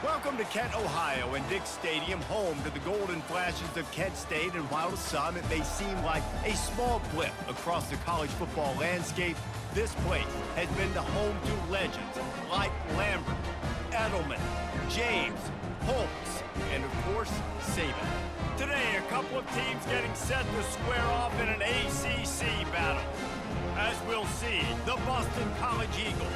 Welcome to Kent, Ohio, and Dick Stadium, home to the Golden Flashes of Kent State. And while to some it may seem like a small blip across the college football landscape, this place has been the home to legends like Lambert, Edelman, James, Holmes, and of course, Saban. Today, a couple of teams getting set to square off in an ACC battle. As we'll see, the Boston College Eagles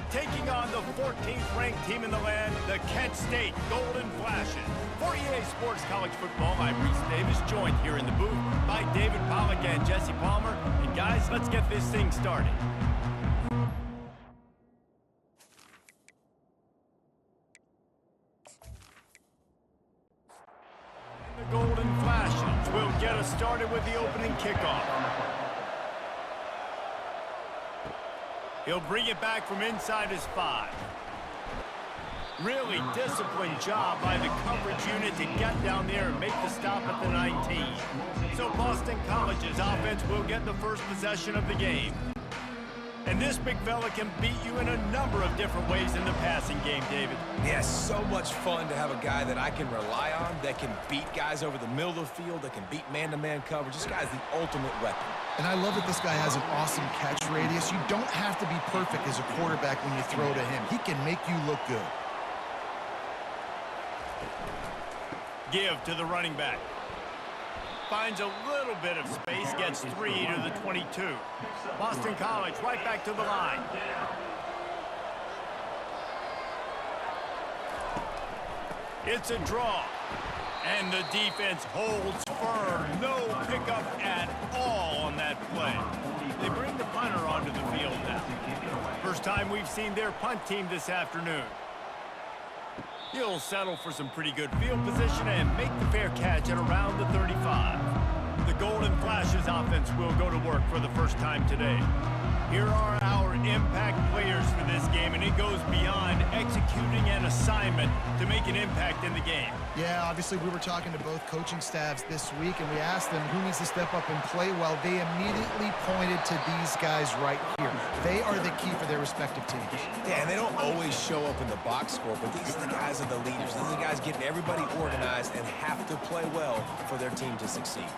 taking on the 14th ranked team in the land, the Kent State Golden Flashes. For EA Sports College Football, I'm Reese Davis, joined here in the booth by David Pollack and Jesse Palmer. And guys, let's get this thing started. The Golden Flashes will get us started with the opening kickoff. He'll bring it back from inside his 5. Really disciplined job by the coverage unit to get down there and make the stop at the 19. So Boston College's offense will get the first possession of the game. And this big fella can beat you in a number of different ways in the passing game, David. Yes, so much fun to have a guy that I can rely on, that can beat guys over the middle of the field, that can beat man-to-man coverage. This guy's the ultimate weapon. And I love that this guy has an awesome catch radius. You don't have to be perfect as a quarterback when you throw to him. He can make you look good. Give to the running back. Finds a little bit of space, gets 3 to the 22. Boston College right back to the line. It's a draw. And the defense holds firm. No pickup at all on that play. They bring the punter onto the field now. First time we've seen their punt team this afternoon. He'll settle for some pretty good field position and make the fair catch at around the 35. The Golden Flashes offense will go to work for the first time today. Here are our impact players for this game, and it goes beyond executing an assignment to make an impact in the game. Yeah, obviously we were talking to both coaching staffs this week, and we asked them who needs to step up and play well. They immediately pointed to these guys right here. They are the key for their respective teams. Yeah, and they don't always show up in the box score, but these are the guys that are the leaders. These are the guys getting everybody organized and have to play well for their team to succeed.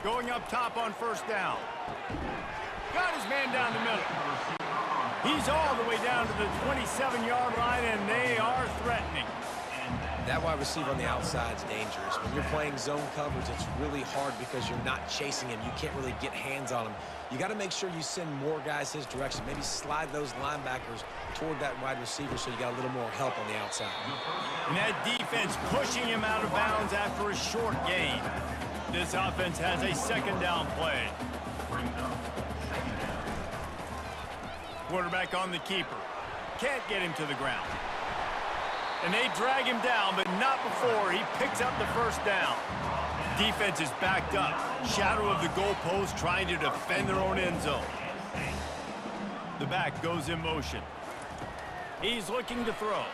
Going up top on first down. Got his man down the middle. He's all the way down to the 27-yard line, and they are threatening. That wide receiver on the outside is dangerous. When you're playing zone coverage, it's really hard because you're not chasing him. You can't really get hands on him. You got to make sure you send more guys his direction. Maybe slide those linebackers toward that wide receiver so you got a little more help on the outside. And that defense pushing him out of bounds after a short gain. This offense has a second down play. Quarterback on the keeper. Can't get him to the ground. And they drag him down, but not before he picks up the first down. Defense is backed up. Shadow of the goalpost trying to defend their own end zone. The back goes in motion. He's looking to throw.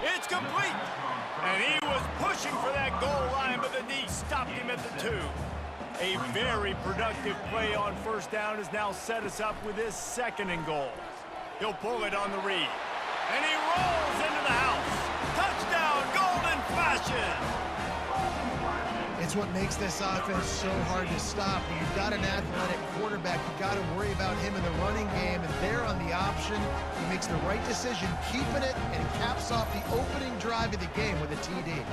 It's complete. And he was pushing for that goal line, but the D stopped him at the 2. A very productive play on first down has now set us up with his second and goal. He'll pull it on the read. And he rolls into the house. Touchdown, Golden Flashes! It's what makes this offense so hard to stop. When you've got an athletic quarterback, you've got to worry about him in the running game, and there on the option, he makes the right decision, keeping it, and he caps off the opening drive of the game with a TD.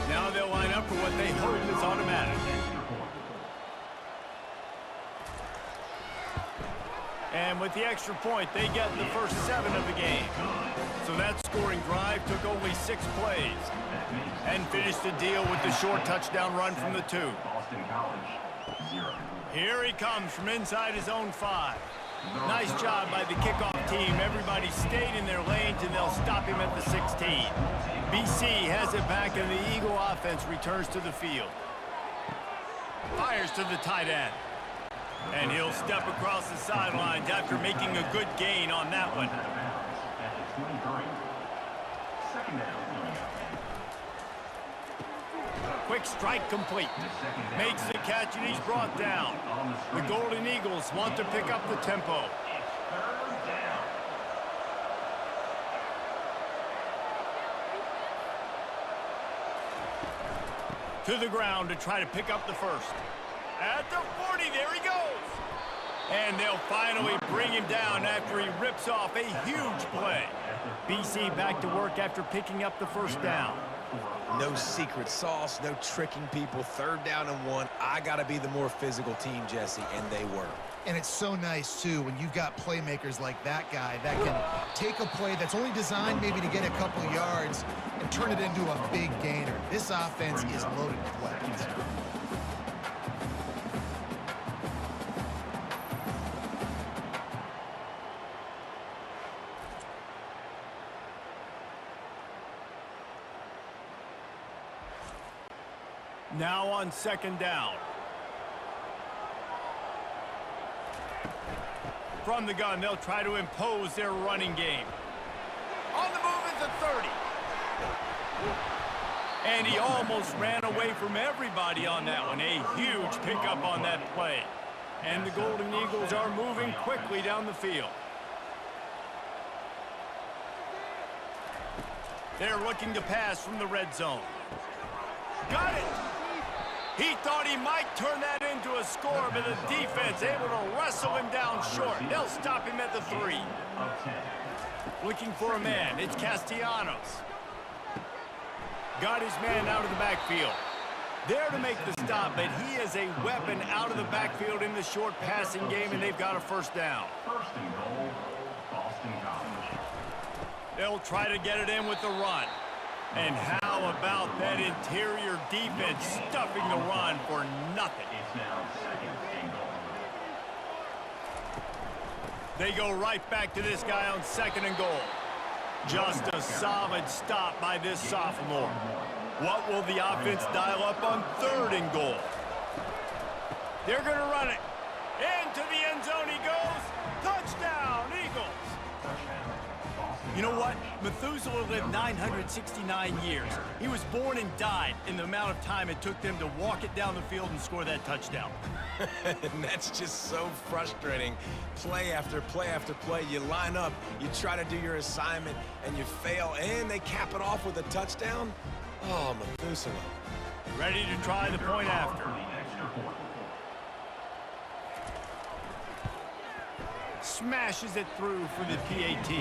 Now they'll line up for what they hope is automatic. And with the extra point, they get the first 7 of the game. So that scoring drive took only 6 plays. And finished the deal with the short touchdown run from the 2. Here he comes from inside his own 5. Nice job by the kickoff team. Everybody stayed in their lanes, and they'll stop him at the 16. BC has it back, and the Eagle offense returns to the field. Fires to the tight end. And he'll step across the sidelines after making a good gain on that one. Quick strike complete. Makes the catch, and he's brought down. The Golden Eagles want to pick up the tempo. To the ground to try to pick up the first. At the 40, there he goes. And they'll finally bring him down after he rips off a huge play. BC back to work after picking up the first down. No secret sauce, no tricking people. 3rd down and 1. I got to be the more physical team, Jesse, and they were. And it's so nice, too, when you've got playmakers like that guy that can take a play that's only designed maybe to get a couple yards and turn it into a big gainer. This offense is loaded with weapons. Now on 2nd down. From the gun, they'll try to impose their running game. On the move is the 30. And he almost ran away from everybody on that one. A huge pickup on that play. And the Golden Eagles are moving quickly down the field. They're looking to pass from the red zone. Got it! He thought he might turn that into a score, but the defense able to wrestle him down short. They'll stop him at the 3. Looking for a man. It's Castellanos. Got his man out of the backfield. There to make the stop, but he is a weapon out of the backfield in the short passing game, and they've got a 1st down. 1st and goal, Boston College. They'll try to get it in with the run. And how about that interior defense stuffing the run for nothing? It's now 2nd and goal. They go right back to this guy on 2nd and goal. Just a solid stop by this sophomore. What will the offense dial up on 3rd and goal? They're going to run it. Into the end zone he goes. Touchdown, Eagles. You know what? Methuselah lived 969 years. He was born and died in the amount of time it took them to walk it down the field and score that touchdown. And that's just so frustrating. Play after play after play. You line up, you try to do your assignment, and you fail, and they cap it off with a touchdown? Oh, Methuselah. Ready to try the point after. Smashes it through for the PAT.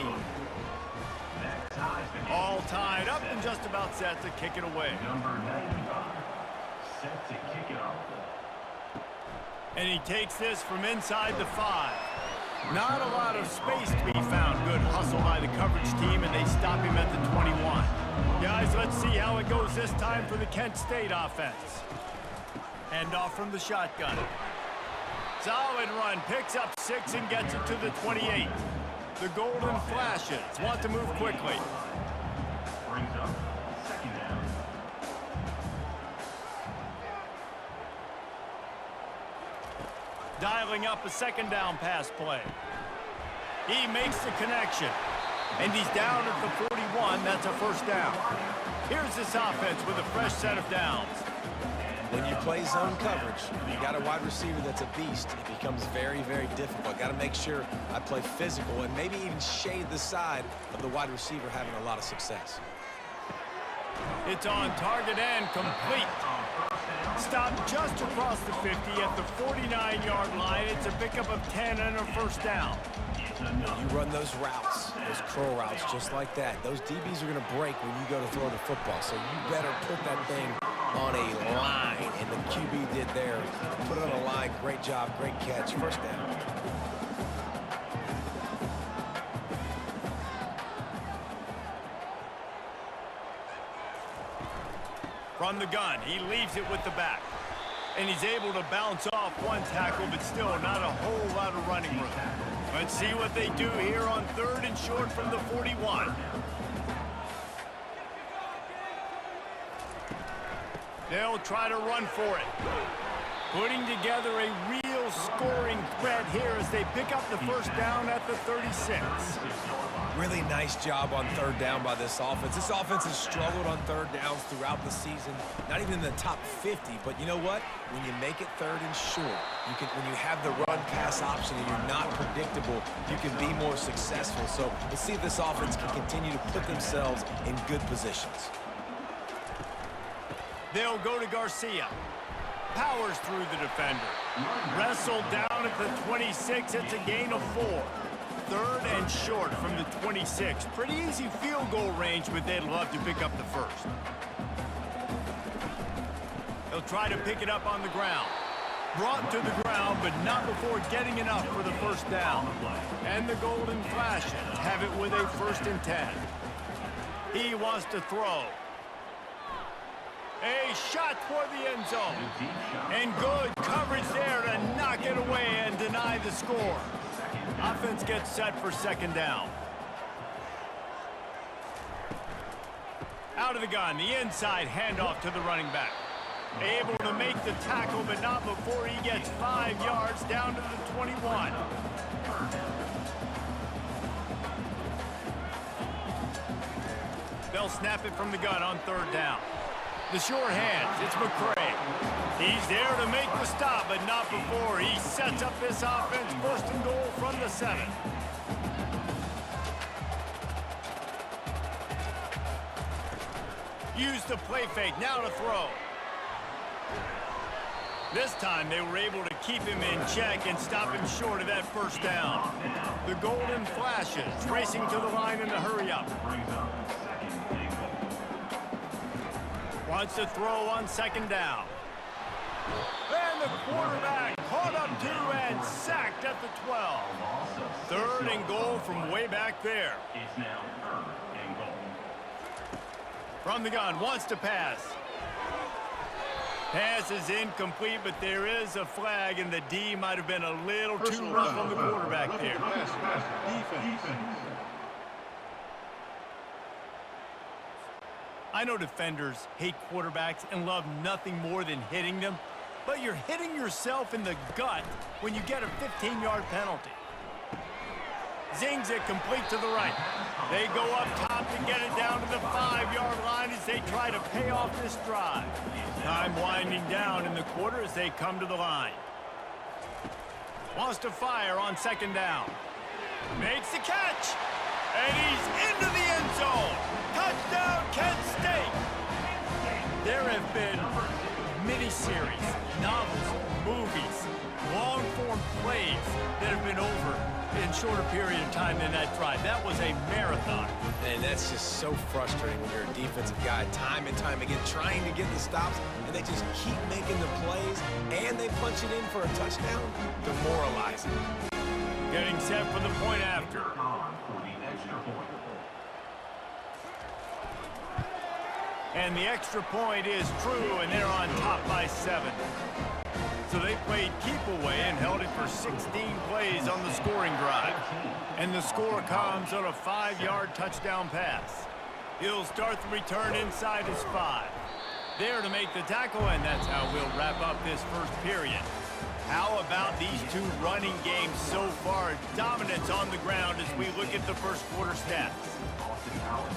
All tied up and just about set to kick it away. Number 95, set to kick it off. And he takes this from inside the 5. Not a lot of space to be found. Good hustle by the coverage team, and they stop him at the 21. Guys, let's see how it goes this time for the Kent State offense. Hand off from the shotgun. Solid run, picks up 6 and gets it to the 28. The Golden Flashes want to move quickly. Brings up 2nd down. Dialing up a 2nd down pass play. He makes the connection. And he's down at the 41. That's a 1st down. Here's this offense with a fresh set of downs. When you play zone coverage, you got a wide receiver that's a beast. It becomes very, very difficult. Got to make sure I play physical and maybe even shade the side of the wide receiver having a lot of success. It's on target and complete. Stopped just across the 50 at the 49-yard line. It's a pickup of 10 and a 1st down. You run those routes, those curl routes, just like that. Those DBs are going to break when you go to throw the football, so you better put that thing on a line, and the QB did there. Put it on a line. Great job, great catch. 1st down. From the gun, he leaves it with the back. And he's able to bounce off one tackle, but still not a whole lot of running room. Let's see what they do here on 3rd and short from the 41. They'll try to run for it. Putting together a real real scoring threat here as they pick up the first down at the 36. Really nice job on third down by this offense. This offense has struggled on third downs throughout the season. Not even in the top 50, but you know what? When you make it third and short, when you have the run-pass option and you're not predictable, you can be more successful. So let's see if this offense can continue to put themselves in good positions. They'll go to Garcia. Powers through the defender. Wrestled down at the 26. It's a gain of 4. Third and short from the 26. Pretty easy field goal range, but they'd love to pick up the first. They'll try to pick it up on the ground. Brought to the ground, but not before getting enough for the first down. And the Golden Flashes have it with a 1st and 10. He wants to throw. A shot toward the end zone. And good coverage there to knock it away and deny the score. Offense gets set for 2nd down. Out of the gun, the inside handoff to the running back. Able to make the tackle, but not before he gets 5 yards down to the 21. They'll snap it from the gun on 3rd down. The sure hands, it's McCray. He's there to make the stop, but not before he sets up this offense. 1st and goal from the 7. Use the play fake, now to throw. This time they were able to keep him in check and stop him short of that 1st down. The Golden Flashes racing to the line in a hurry up. Wants to throw on 2nd down. And the quarterback caught up to and sacked at the 12. 3rd and goal from way back there. It's now 3rd and goal. From the gun, wants to pass. Pass is incomplete, but there is a flag, and the D might have been a little too rough on the quarterback there. I know defenders hate quarterbacks and love nothing more than hitting them, but you're hitting yourself in the gut when you get a 15-yard penalty. Zings it complete to the right. They go up top to get it down to the 5-yard line as they try to pay off this drive. Time winding down in the quarter as they come to the line. Wants to fire on 2nd down. Makes the catch. And he's into the end zone. Touchdown, Kent State. There have been miniseries, novels, movies, long-form plays that have been over in shorter period of time than that drive. That was a marathon. And that's just so frustrating when you're a defensive guy, time and time again, trying to get the stops, and they just keep making the plays, and they punch it in for a touchdown. Demoralizing. Getting set for the point after. On for the extra point. And the extra point is true, and they're on top by 7. So they played keep away and held it for 16 plays on the scoring drive. And the score comes on a 5-yard touchdown pass. He'll start the return inside his 5. There to make the tackle, and that's how we'll wrap up this 1st period. How about these 2 running games so far? Dominance on the ground as we look at the 1st quarter stats. Boston College.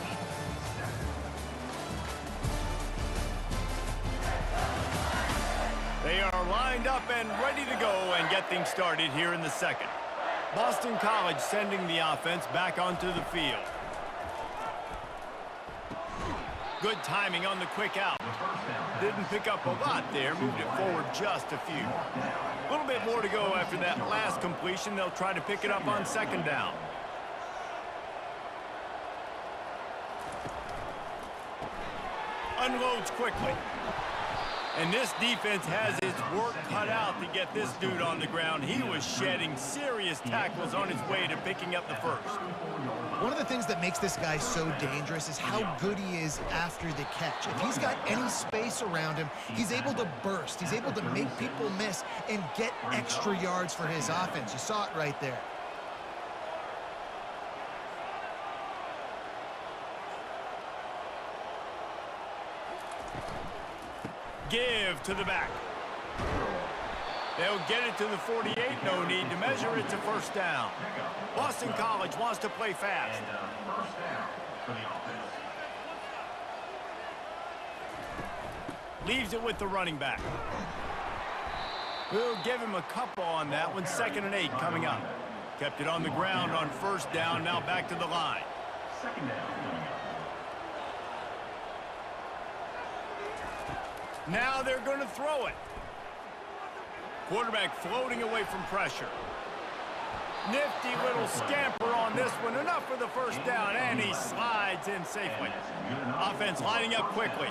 They are lined up and ready to go and get things started here in the 2nd. Boston College sending the offense back onto the field. Good timing on the quick out. Didn't pick up a lot there, moved it forward just a few. A little bit more to go after that last completion. They'll try to pick it up on 2nd down. Unloads quickly. And this defense has its work cut out to get this dude on the ground. He was shedding serious tackles on his way to picking up the 1st. One of the things that makes this guy so dangerous is how good he is after the catch. If he's got any space around him, he's able to burst. He's able to make people miss and get extra yards for his offense. You saw it right there. Give to the back. They'll get it to the 48, no need to measure. It's a first down. Boston College wants to play fast. And first down for the offense. Leaves it with the running back. We'll give him a couple on that one. 2nd and 8 coming up. Kept it on the ground on first down. Now back to the line. Second down coming up. Now they're going to throw it. Quarterback floating away from pressure. Nifty little scamper on this one. Enough for the first down, and he slides in safely. Offense lining up quickly.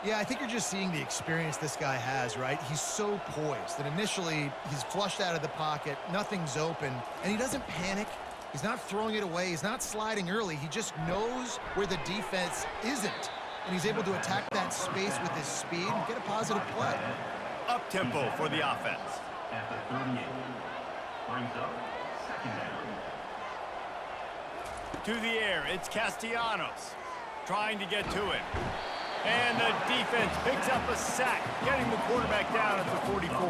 Yeah, I think you're just seeing the experience this guy has, right? He's so poised that initially he's flushed out of the pocket, nothing's open, and he doesn't panic. He's not throwing it away. He's not sliding early. He just knows where the defense isn't, and he's able to attack that space with his speed and get a positive play. Up-tempo for the offense. At the 38. Brings up second down. To the air, it's Castellanos trying to get to him. And the defense picks up a sack, getting the quarterback down at the 44.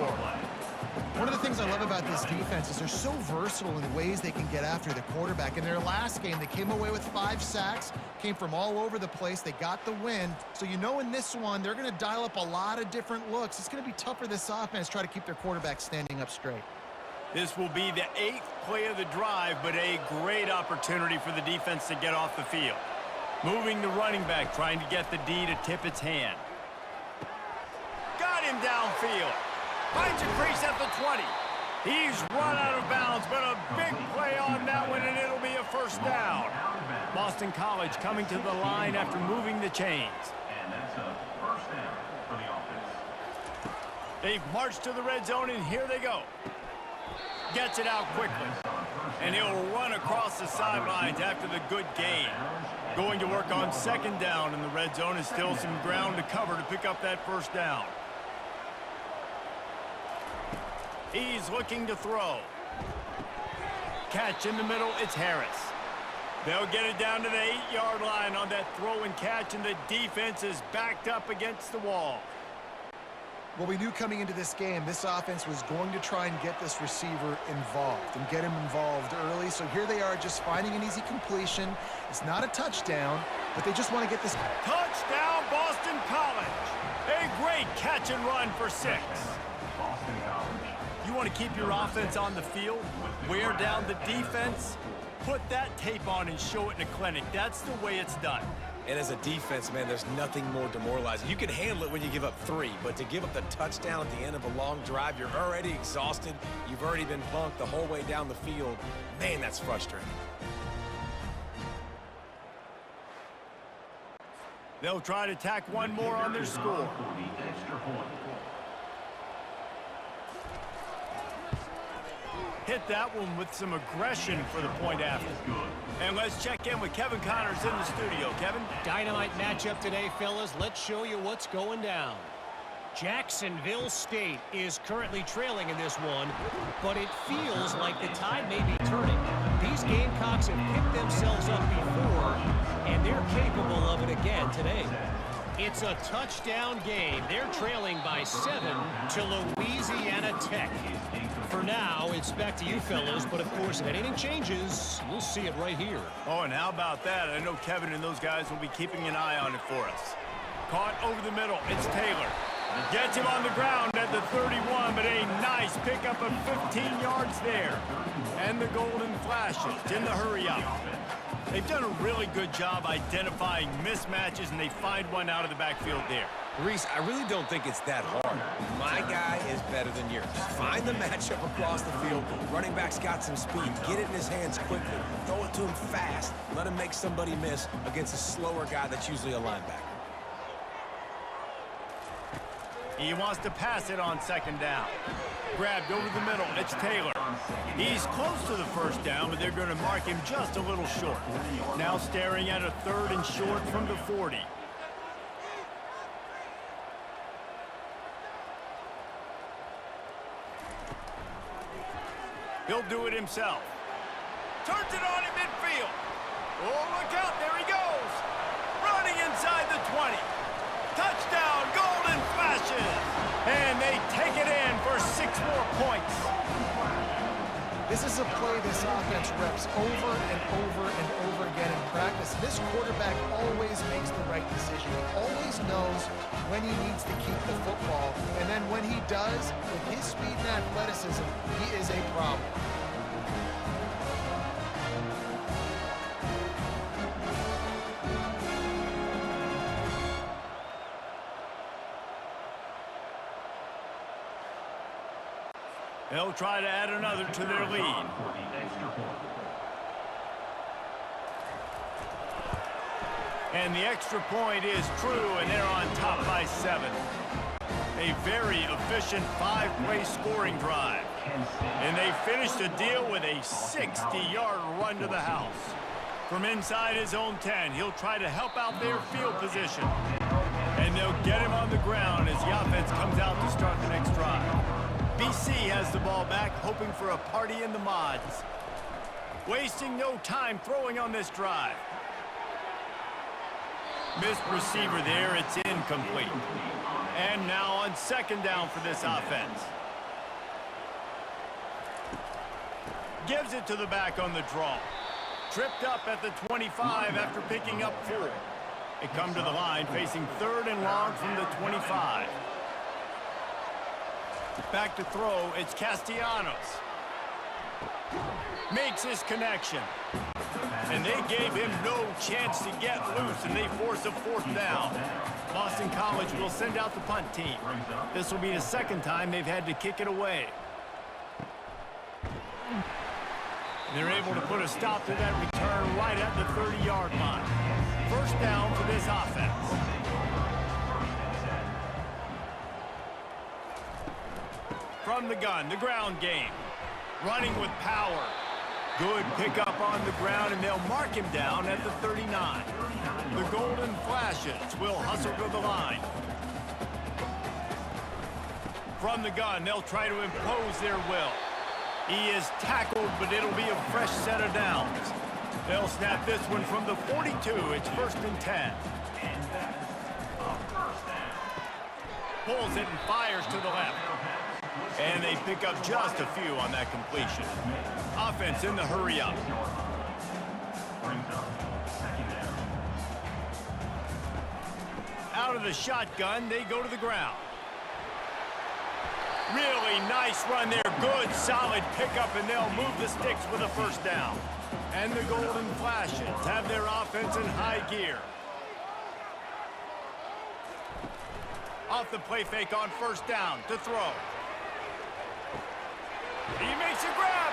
One of the things I love about this defense is they're so versatile in ways they can get after the quarterback. In their last game, they came away with 5 sacks, came from all over the place. They got the win. So you know in this one, they're going to dial up a lot of different looks. It's going to be tough for this offense to try to keep their quarterback standing up straight. This will be the 8th play of the drive, but a great opportunity for the defense to get off the field. Moving the running back, trying to get the D to tip its hand. Got him downfield. Finds a crease at the 20. He's run out of bounds, but a big play on that one, and it'll be a first down. Boston College coming to the line after moving the chains. And that's a first down for the offense. They've marched to the red zone, and here they go. Gets it out quickly. And he'll run across the sidelines after the good gain. Going to work on 2nd down in the red zone, and still some ground to cover to pick up that first down. He's looking to throw. Catch in the middle, it's Harris. They'll get it down to the 8-yard line on that throw and catch, and the defense is backed up against the wall. Well, we knew coming into this game, this offense was going to try and get this receiver involved and get him involved early. So here they are just finding an easy completion. It's not a touchdown, but they just want to get this. Touchdown, Boston College. A great catch and run for 6. Boston College. You want to keep your offense on the field, wear down the defense, put that tape on and show it in a clinic. That's the way it's done. And as a defense, man, there's nothing more demoralizing. You can handle it when you give up 3, but to give up the touchdown at the end of a long drive, you're already exhausted. You've already been punked the whole way down the field. Man, that's frustrating. They'll try to tack one more on their score. For the extra point. Hit that one with some aggression for the point after. And let's check in with Kevin Connors in the studio. Kevin? Dynamite matchup today, fellas. Let's show you what's going down. Jacksonville State is currently trailing in this one, but it feels like the tide may be turning. These Gamecocks have picked themselves up before, and they're capable of it again today. It's a touchdown game. They're trailing by 7 to Louisiana Tech. For now, it's back to you, fellas, but of course, if anything changes, we'll see it right here. Oh, and how about that? I know Kevin and those guys will be keeping an eye on it for us. Caught over the middle. It's Taylor. Gets him on the ground at the 31, but a nice pickup of 15 yards there. And the Golden Flashes in the hurry-up. They've done a really good job identifying mismatches, and they find one out of the backfield there. Reese, I really don't think it's that hard. My guy is better than yours. Find the matchup across the field. Running back's got some speed. Get it in his hands quickly. Throw it to him fast. Let him make somebody miss against a slower guy that's usually a linebacker. He wants to pass it on 2nd down. Grabbed over the middle. It's Taylor. He's close to the first down, but they're going to mark him just a little short. Now staring at a 3rd and short from the 40. He'll do it himself. Turns it on in midfield. Oh, look out. There he goes. Running inside the 20. Touchdown, Golden Flashes. And they take it in for 16 6 more points. This is a play this offense reps over and over and over again in practice. This quarterback always makes the right decision. He always knows when he needs to keep the football. And then when he does, with his speed and athleticism, he is a problem. They'll try to add another to their lead. And the extra point is true, and they're on top by 7. A very efficient 5-play scoring drive. And they finished the deal with a 60-yard run to the house. From inside his own 10, he'll try to help out their field position. And they'll get him on the ground as the offense comes out to start the next drive. BC has the ball back, hoping for a party in the mods. Wasting no time throwing on this drive. Missed receiver there, it's incomplete. And now on 2nd down for this offense. Gives it to the back on the draw. Tripped up at the 25 after picking up 4. They come to the line facing 3rd and long from the 25. Back to throw, it's Castellanos. Makes his connection. And they gave him no chance to get loose, and they force a 4th down. Boston College will send out the punt team. This will be the 2nd time they've had to kick it away. They're able to put a stop to that return right at the 30-yard line. 1st down for this offense. From the gun, the ground game. Running with power. Good pickup on the ground, and they'll mark him down at the 39. The Golden Flashes will hustle to the line. From the gun, they'll try to impose their will. He is tackled, but it'll be a fresh set of downs. They'll snap this one from the 42. It's 1st and 10. Pulls it and fires to the left. And they pick up just a few on that completion. Offense in the hurry up. Out of the shotgun, they go to the ground. Really nice run there. Good, solid pickup, and they'll move the sticks with a 1st down. And the Golden Flashes have their offense in high gear. Off the play fake on 1st down to throw. He makes a grab.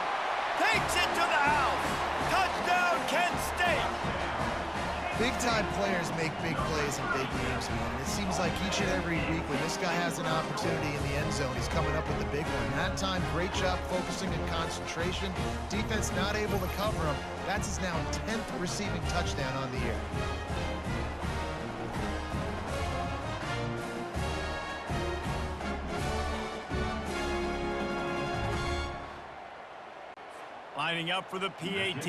Takes it to the house. Touchdown, Kent State. Big-time players make big plays in big games, man. It seems like each and every week when this guy has an opportunity in the end zone, he's coming up with the big one. That time, great job focusing and concentration. Defense not able to cover him. That's his now 10th receiving touchdown on the year. Lining up for the PAT.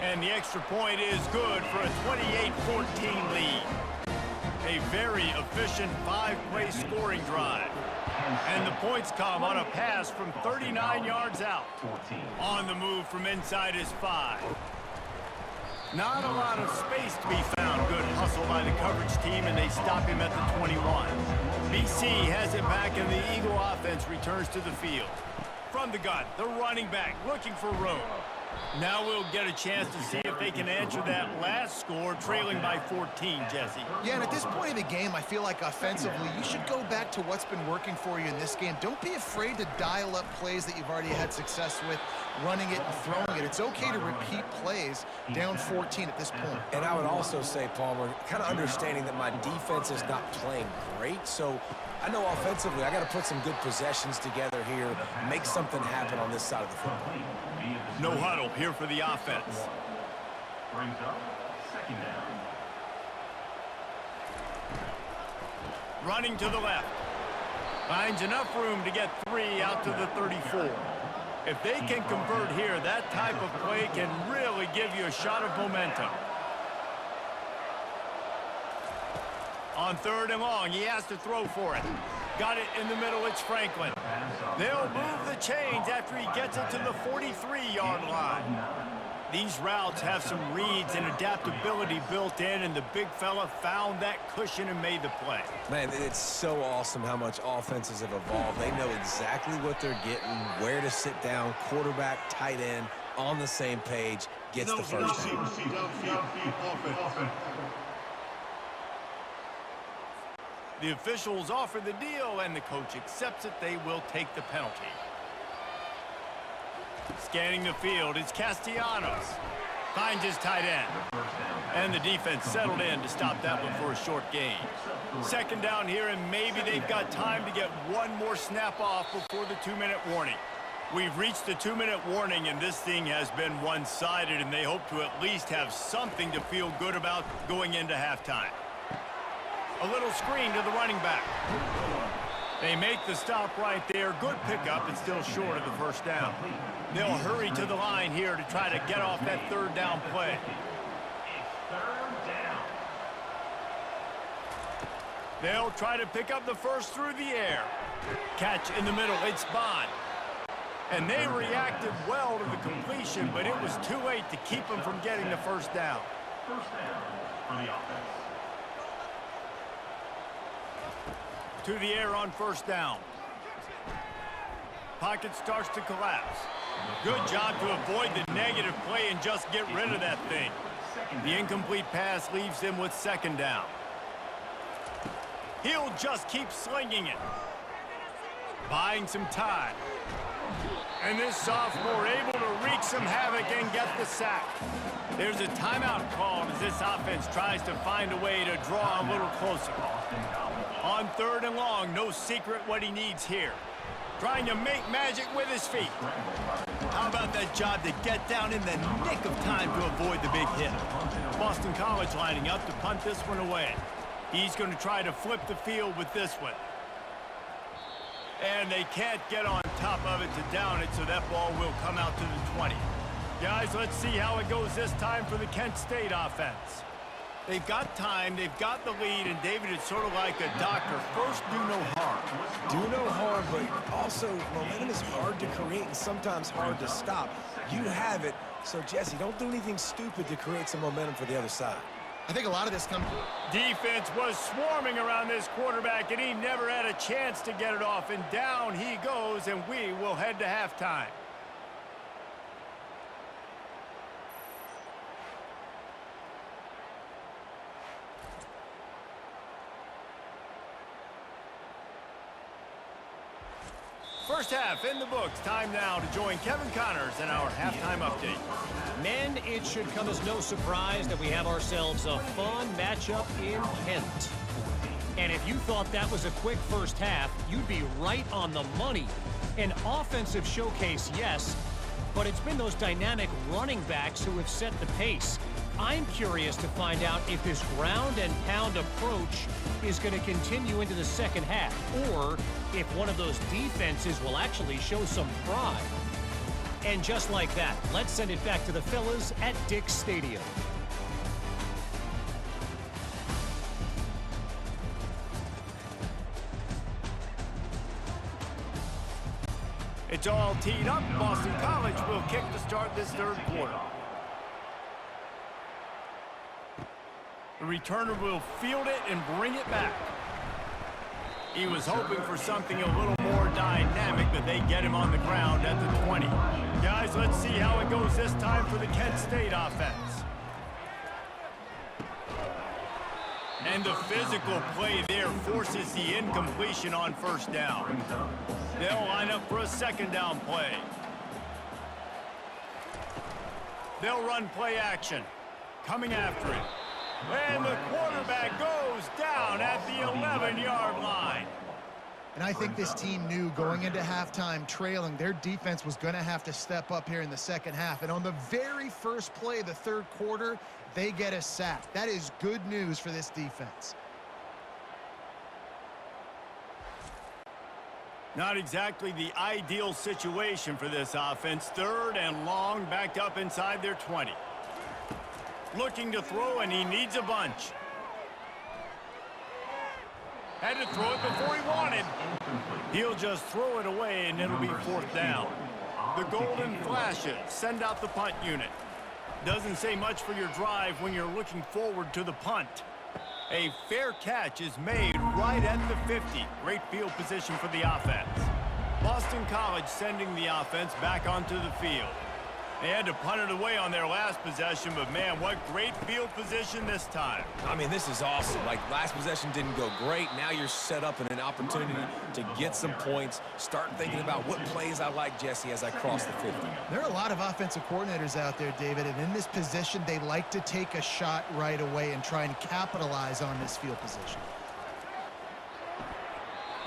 And the extra point is good for a 28-14 lead. A very efficient 5-play scoring drive. And the points come on a pass from 39 yards out. On the move from inside his 5. Not a lot of space to be found. Good hustle by the coverage team, and they stop him at the 21. BC has it back, and the Eagle offense returns to the field. From the gun, the running back looking for room. Now we'll get a chance to see if they can answer that last score, trailing by 14, Jesse. Yeah, and at this point in the game, I feel like offensively, you should go back to what's been working for you in this game. Don't be afraid to dial up plays that you've already had success with, running it and throwing it. It's okay to repeat plays down 14 at this point. And I would also say, Palmer, kind of understanding that my defense is not playing great, so I know offensively I got to put some good possessions together here, make something happen on this side of the football. No huddle here for the offense. Brings up 2nd down. Running to the left. Finds enough room to get 3 out to the 34. If they can convert here, that type of play can really give you a shot of momentum. On 3rd and long, he has to throw for it. Got it in the middle, it's Franklin. They'll move the chains after he gets it to the 43-yard line. These routes have some reads and adaptability built in, and the big fella found that cushion and made the play. Man, it's so awesome how much offenses have evolved. They know exactly what they're getting, where to sit down, quarterback, tight end, on the same page, gets the first down. The officials offer the deal, and the coach accepts it. They will take the penalty. Scanning the field, it's Castellanos. Finds his tight end. And the defense settled in to stop that one for a short gain. 2nd down here, and maybe they've got time to get one more snap off before the 2-minute warning. We've reached the 2-minute warning, and this thing has been one-sided, and they hope to at least have something to feel good about going into halftime. A little screen to the running back. They make the stop right there. Good pickup, and still short of the first down. They'll hurry to the line here to try to get off that 3rd down play. They'll try to pick up the first through the air. Catch in the middle, it's Bond. And they reacted well to the completion, but it was too late to keep them from getting the first down. First down for the offense. To the air on 1st down. Pocket starts to collapse. Good job to avoid the negative play and just get rid of that thing. The incomplete pass leaves them with 2nd down. He'll just keep slinging it. Buying some time. And this sophomore able to wreak some havoc and get the sack. There's a timeout called as this offense tries to find a way to draw a little closer. On 3rd and long, no secret what he needs here. Trying to make magic with his feet. How about that job to get down in the nick of time to avoid the big hit? Boston College lining up to punt this one away. He's going to try to flip the field with this one. And they can't get on top of it to down it, so that ball will come out to the 20. Guys, let's see how it goes this time for the Kent State offense. They've got time, they've got the lead, and David, it's sort of like a doctor. First, do no harm. Do no harm, but also momentum is hard to create and sometimes hard to stop. You have it, so Jesse, don't do anything stupid to create some momentum for the other side. I think a lot of this comes... Defense was swarming around this quarterback, and he never had a chance to get it off. And down he goes, and we will head to halftime. First half in the books. Time now to join Kevin Connors in our halftime update. Men, it should come as no surprise that we have ourselves a fun matchup in Kent. And if you thought that was a quick first half, you'd be right on the money. An offensive showcase, yes, but it's been those dynamic running backs who have set the pace. I'm curious to find out if this ground and pound approach is going to continue into the second half, or if one of those defenses will actually show some pride. And just like that, let's send it back to the fellas at Dick's Stadium. It's all teed up. Boston College will kick to start this third quarter. The returner will field it and bring it back. He was hoping for something a little more dynamic, but they get him on the ground at the 20. Guys, let's see how it goes this time for the Kent State offense. And the physical play there forces the incompletion on first down. They'll line up for a second down play. They'll run play action. Coming after it. And the quarterback goes down at the 11-yard line. And I think this team knew going into halftime trailing, their defense was going to have to step up here in the second half. And on the very first play of the third quarter, they get a sack. That is good news for this defense. Not exactly the ideal situation for this offense. Third and long, backed up inside their 20. Looking to throw, and he needs a bunch. Had to throw it before he wanted. He'll just throw it away, and it'll be 4th down. The Golden Flashes send out the punt unit. Doesn't say much for your drive when you're looking forward to the punt. A fair catch is made right at the 50. Great field position for the offense. Boston College sending the offense back onto the field. They had to punt it away on their last possession, but man, what great field position this time. I mean, this is awesome. Like, last possession didn't go great. Now you're set up in an opportunity to get some points. Start thinking about what plays I like, Jesse, as I cross the 50. There are a lot of offensive coordinators out there, David, and in this position, they like to take a shot right away and try and capitalize on this field position.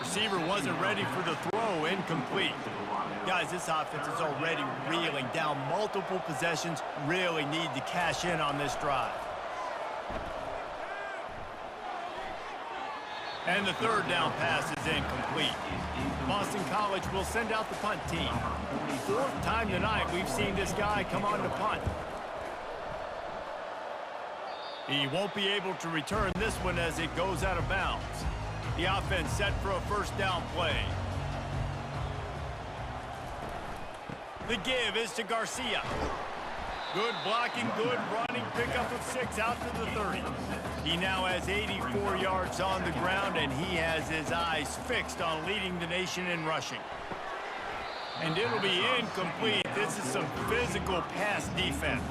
Receiver wasn't ready for the throw, incomplete. Guys, this offense is already reeling down multiple possessions. Really need to cash in on this drive. And the 3rd down pass is incomplete. Boston College will send out the punt team. 4th time tonight we've seen this guy come on to punt. He won't be able to return this one as it goes out of bounds. The offense set for a 1st down play. The give is to Garcia. Good blocking, good running, pickup of 6 out to the 30. He now has 84 yards on the ground, and he has his eyes fixed on leading the nation in rushing. And it'll be incomplete. This is some physical pass defense.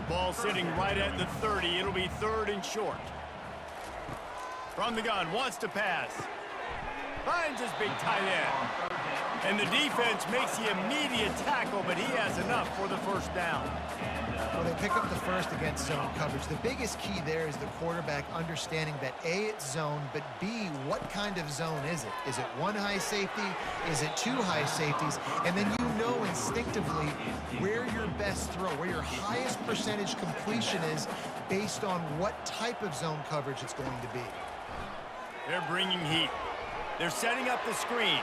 Ball sitting right at the 30. It'll be 3rd and short. From the gun, wants to pass. Finds his big tight end. And the defense makes the immediate tackle, but he has enough for the 1st down. Well, they pick up the 1st against zone coverage. The biggest key there is the quarterback understanding that A, it's zone, but B, what kind of zone is it? Is it 1 high safety? Is it 2 high safeties? And then you know instinctively where your best throw, where your highest percentage completion is based on what type of zone coverage it's going to be. They're bringing heat. They're setting up the screen.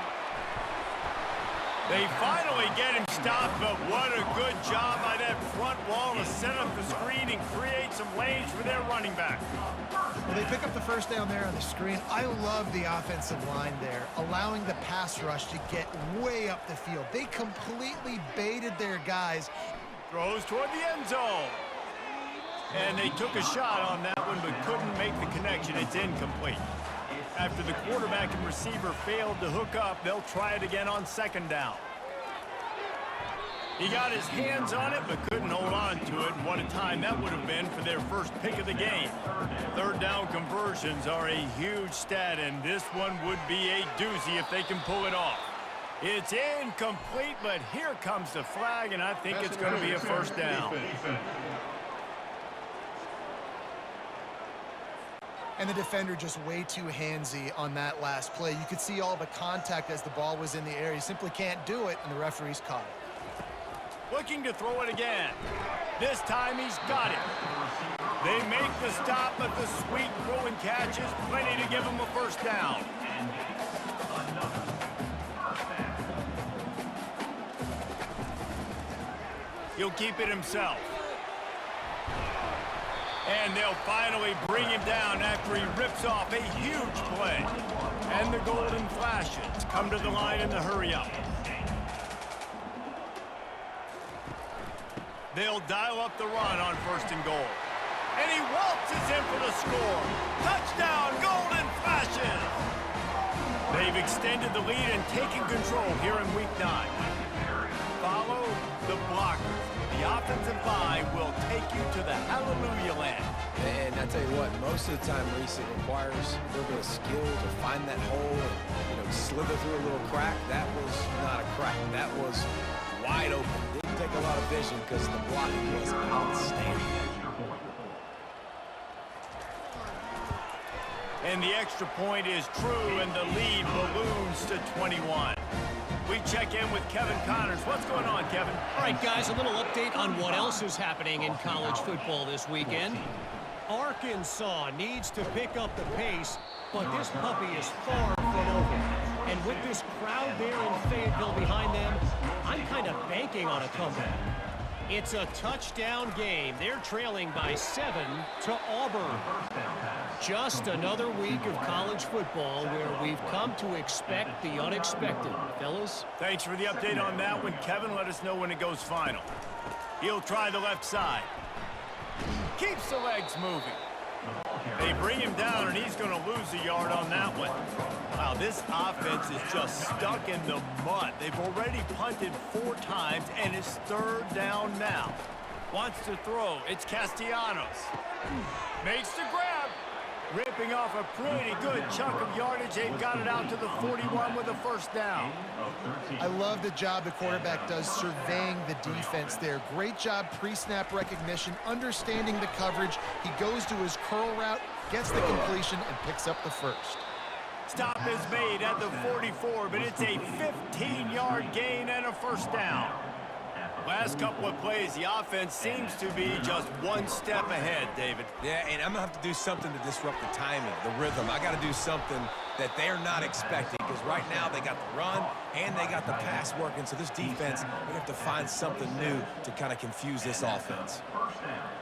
They finally get him stopped, but what a good job by that front wall to set up the screen and create some lanes for their running back. Well, they pick up the 1st down there on the screen. I love the offensive line there, allowing the pass rush to get way up the field. They completely baited their guys. Throws toward the end zone. And they took a shot on that one, but couldn't make the connection. It's incomplete. After the quarterback and receiver failed to hook up, they'll try it again on 2nd down. He got his hands on it, but couldn't hold on to it. And what a time that would have been for their 1st pick of the game. 3rd down conversions are a huge stat, and this one would be a doozy if they can pull it off. It's incomplete, but here comes the flag, and I think it's going to be a 1st down. And the defender just way too handsy on that last play. You could see all the contact as the ball was in the air. He simply can't do it, and the referee's caught it. Looking to throw it again. This time he's got it. They make the stop, but the sweet throwing catch is plenty to give him a 1st down. He'll keep it himself. And they'll finally bring him down after he rips off a huge play. And the Golden Flashes come to the line in the hurry-up. They'll dial up the run on 1st and goal. And he waltzes in for the score. Touchdown, Golden Flashes! They've extended the lead and taken control here in Week 9. Follow the blockers. The offensive line will take you to the hallelujah land. And I tell you what, most of the time, Reese, it requires a little bit of skill to find that hole and, slither through a little crack. That was not a crack. That was wide open. Didn't take a lot of vision because the blocking was outstanding. And the extra point is true, and the lead balloons to 21. We check in with Kevin Connors. What's going on, Kevin? All right, guys, a little update on what else is happening in college football this weekend. Arkansas needs to pick up the pace, but this puppy is far from over. And with this crowd there in Fayetteville behind them, I'm kind of banking on a comeback. It's a touchdown game. They're trailing by 7 to Auburn. Just another week of college football where we've come to expect the unexpected. Fellas? Thanks for the update on that one, Kevin. Let us know when it goes final. He'll try the left side. Keeps the legs moving. They bring him down, and he's going to lose a yard on that one. Wow, this offense is just stuck in the mud. They've already punted 4 times, and it's 3rd down now. Wants to throw. It's Castellanos. Makes the grab. Ripping off a pretty good chunk of yardage. They've got it out to the 41 with a 1st down. I love the job the quarterback does surveying the defense there. Great job pre-snap recognition, understanding the coverage. He goes to his curl route, gets the completion, and picks up the 1st. Stop is made at the 44, but it's a 15-yard gain and a 1st down. Last couple of plays, the offense seems to be just 1 step ahead, David. Yeah, and I'm going to have to do something to disrupt the timing, the rhythm. I got to do something that they're not expecting, because right now they got the run and they got the pass working. So this defense, we have to find something new to kind of confuse this offense.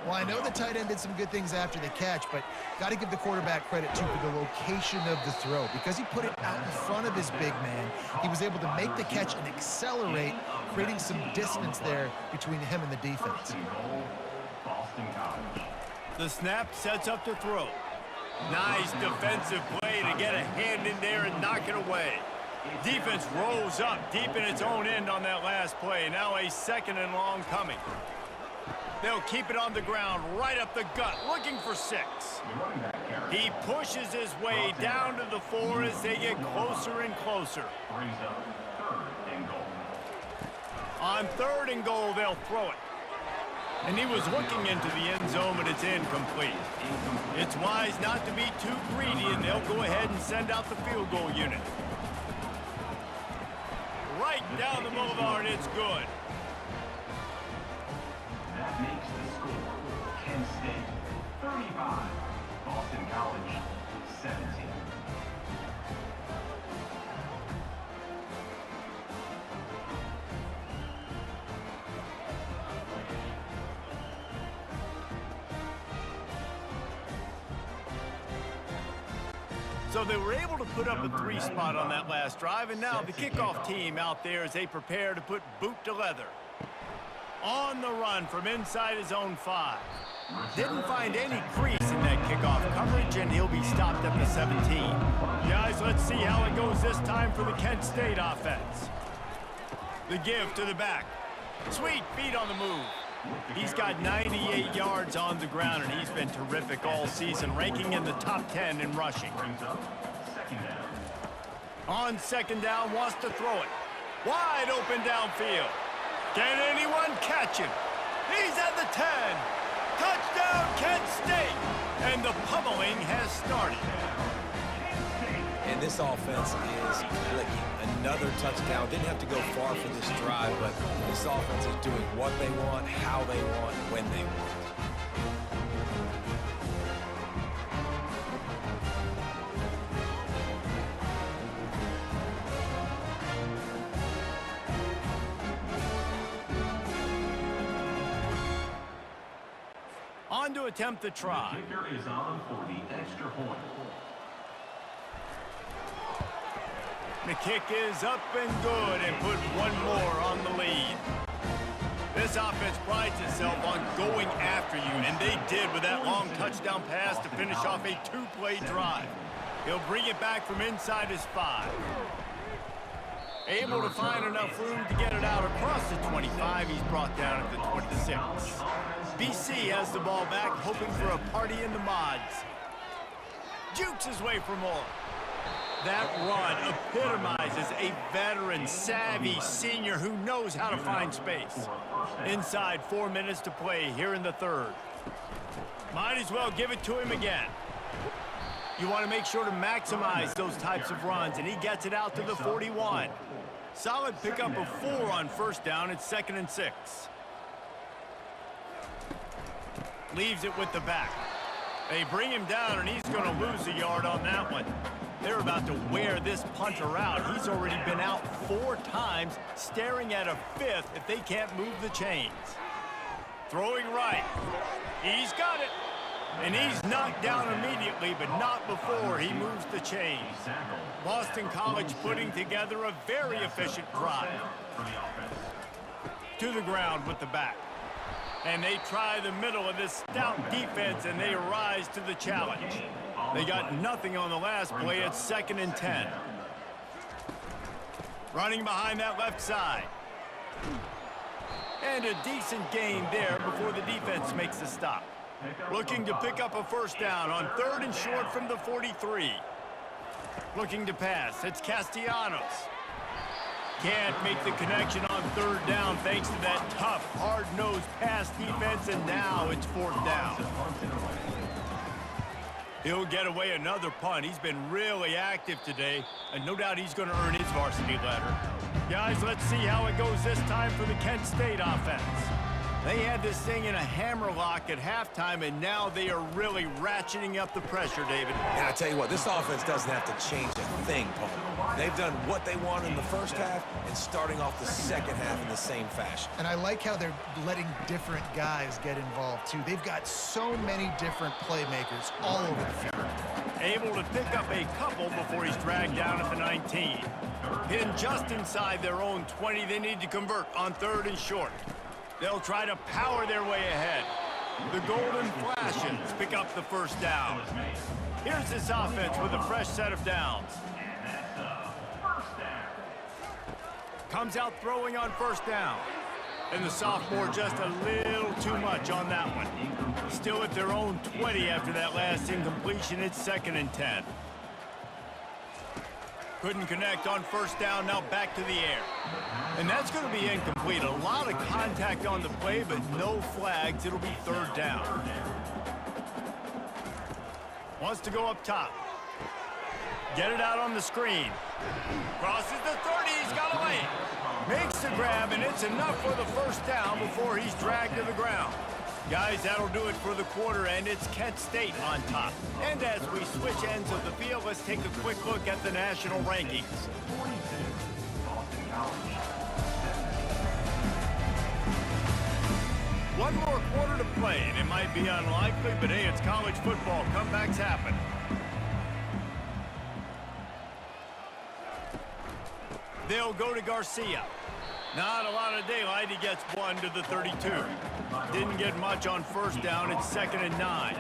Well, I know the tight end did some good things after the catch, but got to give the quarterback credit, too, for the location of the throw. Because he put it out in front of his big man, he was able to make the catch and accelerate, creating some distance there between him and the defense. The snap sets up the throw. Nice defensive play to get a hand in there and knock it away. Defense rolls up deep in its own end on that last play. Now a 2nd and long coming. They'll keep it on the ground right up the gut, looking for 6. He pushes his way down to the 4 as they get closer and closer. On 3rd and goal, they'll throw it. And he was looking into the end zone, but it's incomplete. It's wise not to be too greedy, and they'll go ahead and send out the field goal unit. Right down the boulevard, it's good. That makes the score Kent State 35, Boston College 17. So they were able to put up a 3 spot on that last drive, and now the kickoff team out there as they prepare to put boot to leather. On the run from inside his own 5. Didn't find any crease in that kickoff coverage, and he'll be stopped at the 17. Guys, let's see how it goes this time for the Kent State offense. The give to the back. Sweet feet on the move. He's got 98 yards on the ground, and he's been terrific all season, ranking in the top 10 in rushing. On 2nd down, wants to throw it. Wide open downfield. Can anyone catch him? He's at the 10. Touchdown, Kent State. And the pummeling has started. And this offense is clicking. Another touchdown. Didn't have to go far for this drive, but this offense is doing what they want, how they want, when they want. On to attempt the try. The kicker is on for the extra point. The kick is up and good and put 1 more on the lead. This offense prides itself on going after you, and they did with that long touchdown pass to finish off a 2-play drive. He'll bring it back from inside his 5. Able to find enough room to get it out across the 25. He's brought down at the 26. BC has the ball back, hoping for a party in the mods. Jukes his way for more. That run epitomizes a veteran, savvy senior who knows how to find space. Inside 4 minutes to play here in the 3rd. Might as well give it to him again. You want to make sure to maximize those types of runs, and he gets it out to the 41. Solid pickup of 4 on 1st down. It's 2nd and 6. Leaves it with the back. They bring him down, and he's going to lose a yard on that one. They're about to wear this punter out. He's already been out 4 times, staring at a 5th if they can't move the chains. Throwing right. He's got it. And he's knocked down immediately, but not before he moves the chains. Boston College putting together a very efficient drive. To the ground with the back. And they try the middle of this stout defense, and they rise to the challenge. They got nothing on the last play. It's 2nd and 10. Running behind that left side. And a decent gain there before the defense makes the stop. Looking to pick up a first down on 3rd and short from the 43. Looking to pass. It's Castellanos. Can't make the connection on 3rd down thanks to that tough, hard-nosed pass defense, and now it's 4th down. He'll get away another punt. He's been really active today, and no doubt he's going to earn his varsity letter. Guys, let's see how it goes this time for the Kent State offense. They had this thing in a hammerlock at halftime, and now they are really ratcheting up the pressure, David. And I tell you what, this offense doesn't have to change a thing, Paul. They've done what they want in the first half and starting off the second half in the same fashion. And I like how they're letting different guys get involved, too. They've got so many different playmakers all over the field. Able to pick up a couple before he's dragged down at the 19. Pinned just inside their own 20. They need to convert on 3rd and short. They'll try to power their way ahead. The Golden Flashes pick up the first down. Here's this offense with a fresh set of downs. Comes out throwing on 1st down. And the sophomore just a little too much on that one. Still at their own 20 after that last incompletion. It's 2nd and 10. Couldn't connect on 1st down, now back to the air. And that's going to be incomplete. A lot of contact on the play, but no flags. It'll be 3rd down. Wants to go up top. Get it out on the screen. Crosses the 30, he's got away. Makes the grab, and it's enough for the 1st down before he's dragged to the ground. Guys, that'll do it for the quarter, and it's Kent State on top. And as we switch ends of the field, let's take a quick look at the national rankings. One more quarter to play, and it might be unlikely, but hey, it's college football. Comebacks happen. They'll go to Garcia. Not a lot of daylight. He gets one to the 32. Didn't get much on 1st down. It's 2nd and 9.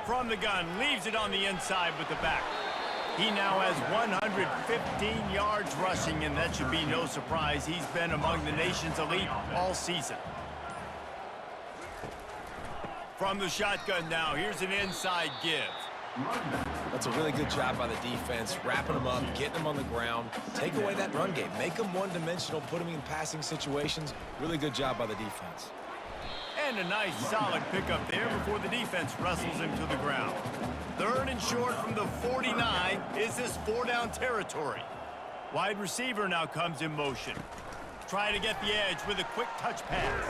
From the gun, leaves it on the inside with the back. He now has 115 yards rushing, and that should be no surprise. He's been among the nation's elite all season. From the shotgun now, here's an inside give. That's a really good job by the defense, wrapping them up, getting them on the ground. Take away that run game. Make them one-dimensional, put them in passing situations. Really good job by the defense. And a nice solid pickup there before the defense wrestles him to the ground. 3rd and short from the 49. Is this 4-down territory? Wide receiver now comes in motion. Try to get the edge with a quick touch pass.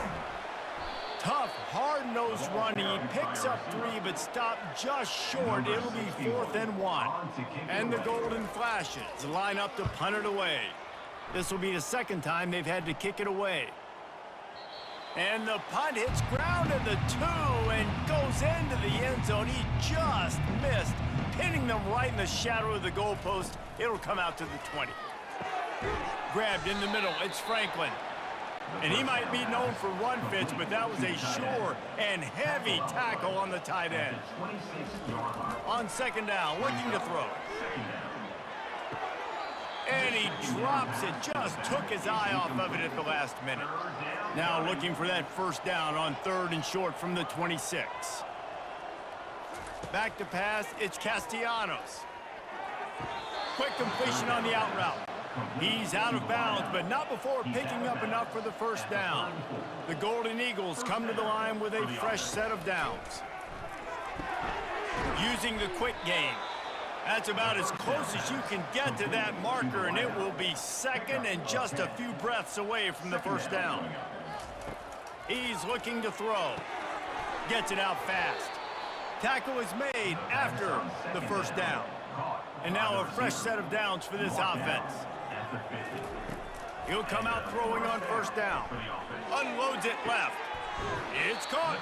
Tough, hard-nosed run. He picks up 3, but stopped just short. It'll be 4th and 1. And the Golden Flashes line up to punt it away. This will be the 2nd time they've had to kick it away. And the punt hits ground at the 2 and goes into the end zone. He just missed, pinning them right in the shadow of the goalpost. It'll come out to the 20. Grabbed in the middle. It's Franklin. And he might be known for run fits, but that was a sure and heavy tackle on the tight end. On 2nd down, looking to throw. And he drops it, just took his eye off of it at the last minute. Now looking for that 1st down on 3rd and short from the 26. Back to pass, it's Castellanos. Quick completion on the out route. He's out of bounds, but not before picking up enough for the 1st down. The Golden Eagles come to the line with a fresh set of downs. Using the quick game. That's about as close as you can get to that marker, and it will be 2nd and just a few breaths away from the 1st down. He's looking to throw. Gets it out fast. Tackle is made after the 1st down. And now a fresh set of downs for this offense. He'll come out throwing on first down. Unloads it left. It's caught.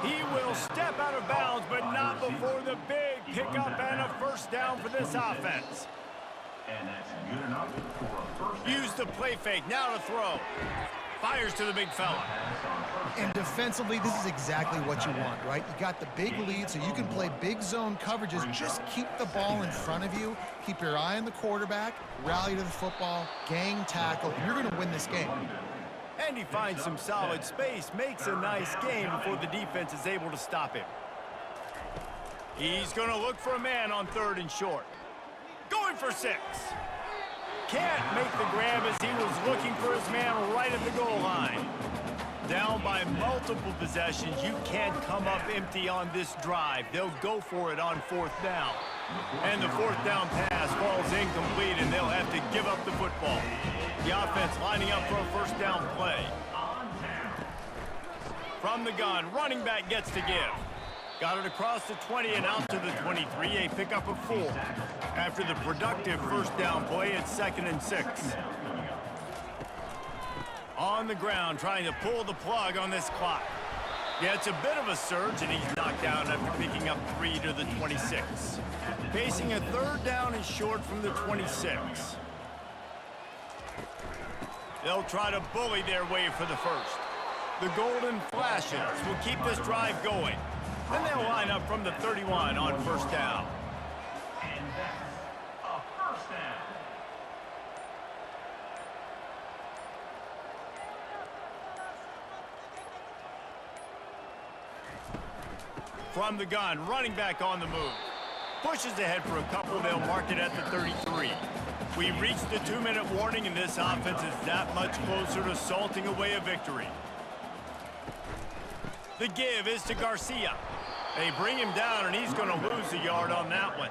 He will step out of bounds, but not before the big pickup and a first down for this offense. And that's good enough for a first down. Use the play fake. Now to throw. Fires to the big fella. And defensively, this is exactly what you want, right? You got the big lead, so you can play big zone coverages. Just keep the ball in front of you. Keep your eye on the quarterback. Rally to the football. Gang tackle. And you're going to win this game. And he finds some solid space. Makes a nice game before the defense is able to stop him. He's going to look for a man on 3rd and short. Going for 6. Can't make the grab as he was looking for his man right at the goal line. Down by multiple possessions, you can't come up empty on this drive. They'll go for it on 4th down. And the 4th down pass falls incomplete, and they'll have to give up the football. The offense lining up for a first down play. From the gun, running back gets to give. Got it across the 20 and out to the 23, a pickup of 4. After the productive first down play, it's 2nd and 6. On the ground, trying to pull the plug on this clock. Yeah, it's a bit of a surge, and he's knocked down after picking up 3 to the 26. Facing a 3rd down and short from the 26. They'll try to bully their way for the first. The Golden Flashes will keep this drive going. Then they'll line up from the 31 on first down. And that's a first down. From the gun, running back on the move. Pushes ahead for a couple, they'll mark it at the 33. We've reached the 2-minute warning, and this offense is that much closer to salting away a victory. The give is to Garcia. They bring him down, and he's going to lose a yard on that one.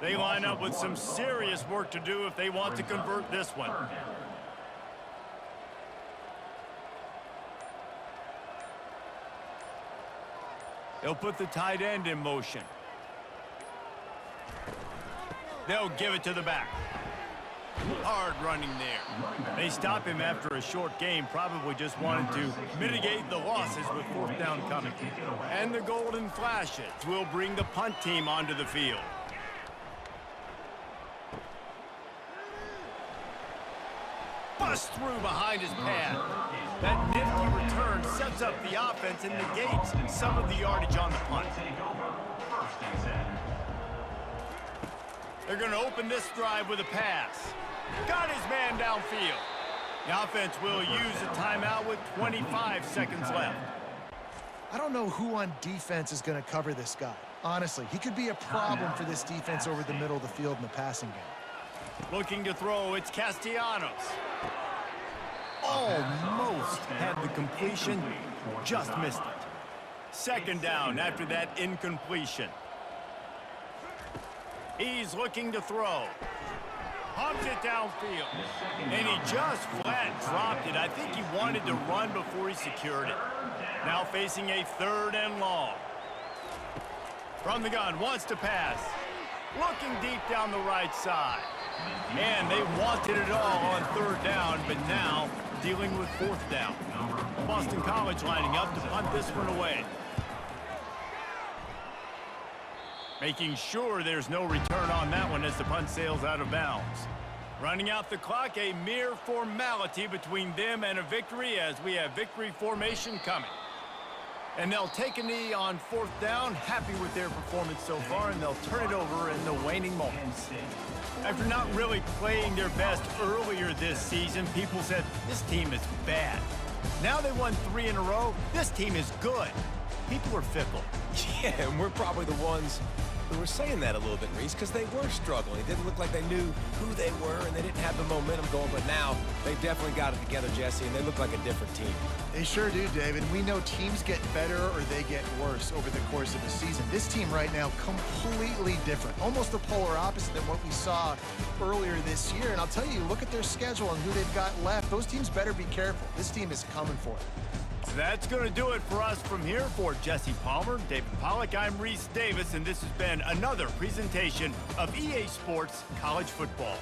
They line up with some serious work to do if they want to convert this one. They'll put the tight end in motion. They'll give it to the back. Hard running there. They stop him after a short game, probably just wanted to mitigate the losses with 4th down coming. And the Golden Flashes will bring the punt team onto the field. Bust through behind his pad. That nifty return sets up the offense and negates some of the yardage on the punt. They're going to open this drive with a pass. Got his man downfield. The offense will use a timeout with 25 seconds left. I don't know who on defense is going to cover this guy. Honestly, he could be a problem for this defense over the middle of the field in the passing game. Looking to throw, it's Castellanos. Almost had the completion, just missed it. 2nd down after that incompletion. He's looking to throw. Pumps it downfield. And he just flat dropped it. I think he wanted to run before he secured it. Now facing a 3rd and long. From the gun, wants to pass. Looking deep down the right side. And they wanted it all on 3rd down, but now dealing with 4th down. Boston College lining up to punt this one away. Making sure there's no return on that one as the punt sails out of bounds. Running out the clock, a mere formality between them and a victory as we have victory formation coming. And they'll take a knee on 4th down, happy with their performance so far, and they'll turn it over in the waning moments. After not really playing their best earlier this season, people said, this team is bad. Now they won 3 in a row. This team is good. People are fickle. Yeah, and we're probably the ones who were saying that a little bit, Reese, because they were struggling. It didn't look like they knew who they were, and they didn't have the momentum going, but now they definitely got it together, Jesse, and they look like a different team. They sure do, David. We know teams get better or they get worse over the course of the season. This team right now, completely different. Almost the polar opposite than what we saw earlier this year. And I'll tell you, look at their schedule and who they've got left. Those teams better be careful. This team is coming for it. That's going to do it for us from here. For Jesse Palmer, David Pollack, I'm Reese Davis, and this has been another presentation of EA Sports College Football.